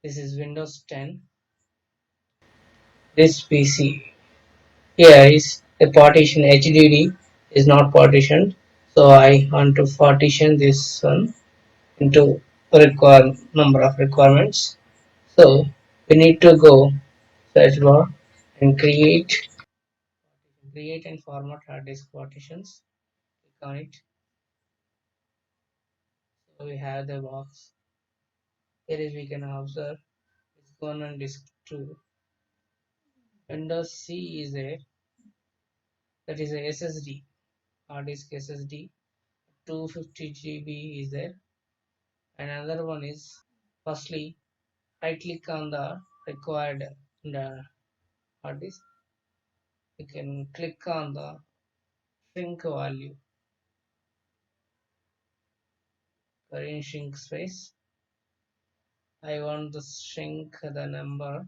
This is Windows 10. This PC here is a partition. HDD is not partitioned, so I want to partition this one into number of requirements. So we need to go search bar and create and format hard disk partitions. Click on it. So we have the box. Here is we can observe it's gone on disk 2. Windows C is there. That is a SSD. Hard disk SSD. 250 GB is there. And another one is firstly right click on the required the hard disk. You can click on the shrink value. Current shrink space. I want to shrink the number.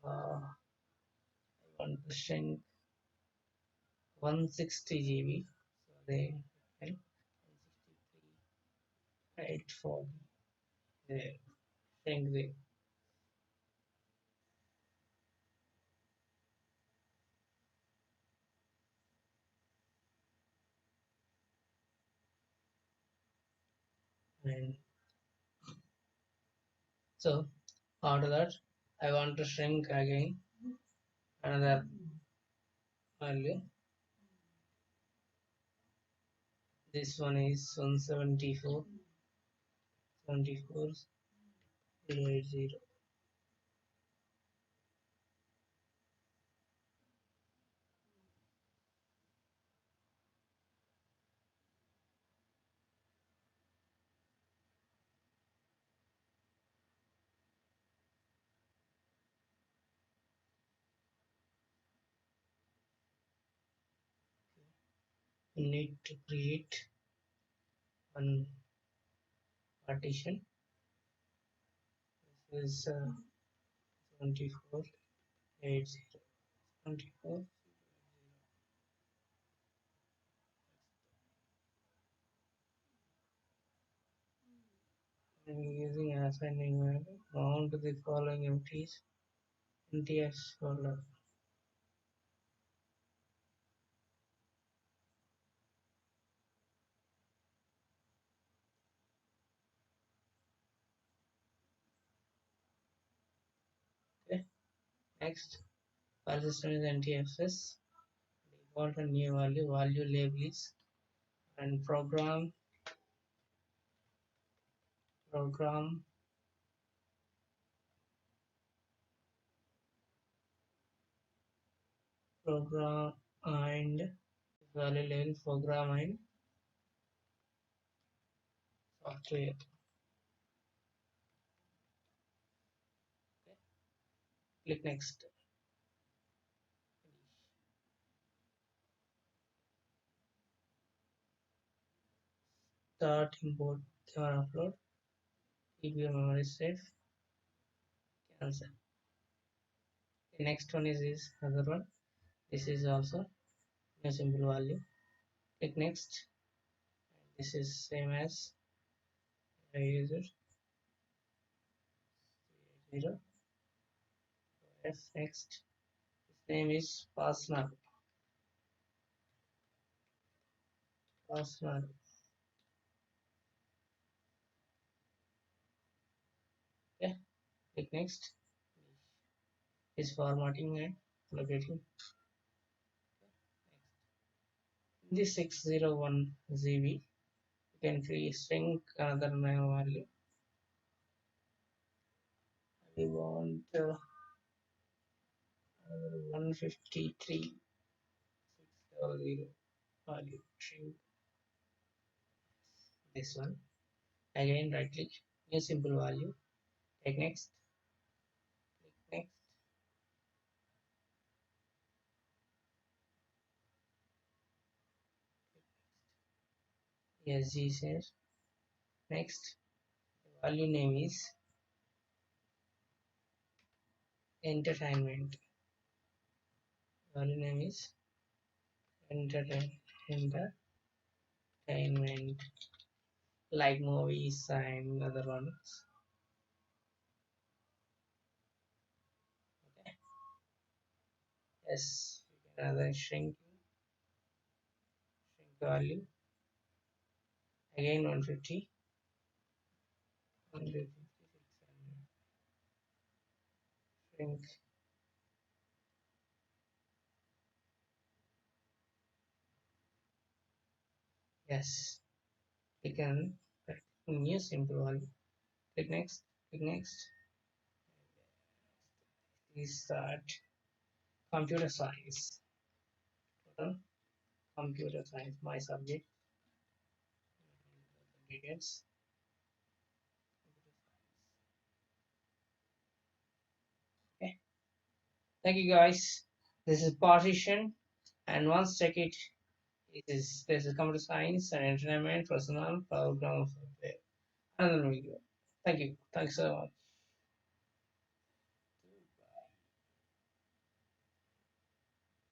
I want to shrink 160 GB. So they can 840. There. Shrink the and so after that I want to shrink again another value. This one is 174 74 080. We need to create one partition. This is 2480 24. I'm using assigning value. Mount the following empties NTS folder. Okay. Next, file system is NTFS. Default and new value labels, and program program and value label program and software. Okay. Click next. Start import camera upload. Keep your memory safe. Cancel. The next one is this other one. This is also a simple value. Click next. This is same as user 0. F next. His name is Partner. Okay. Click next. Is formatting and locating. This 601 GB. You can create string another name value. We want 153 600 value. String this one. Again right click. New simple value. Take next. Click next. Yes, G says next. Value name is entertainment. Value name is entertainment. like movies and other ones. Okay. Yes, we can then shrink value again 150, 150, shrink. Yes, we can new simple value. Click next, click next. Please start computer science. Total computer science, my subject. Details. Okay. Thank you guys. This is partition, and once check it. This is computer science and entertainment, personal, program software. Another video. Thank you. Thanks so much.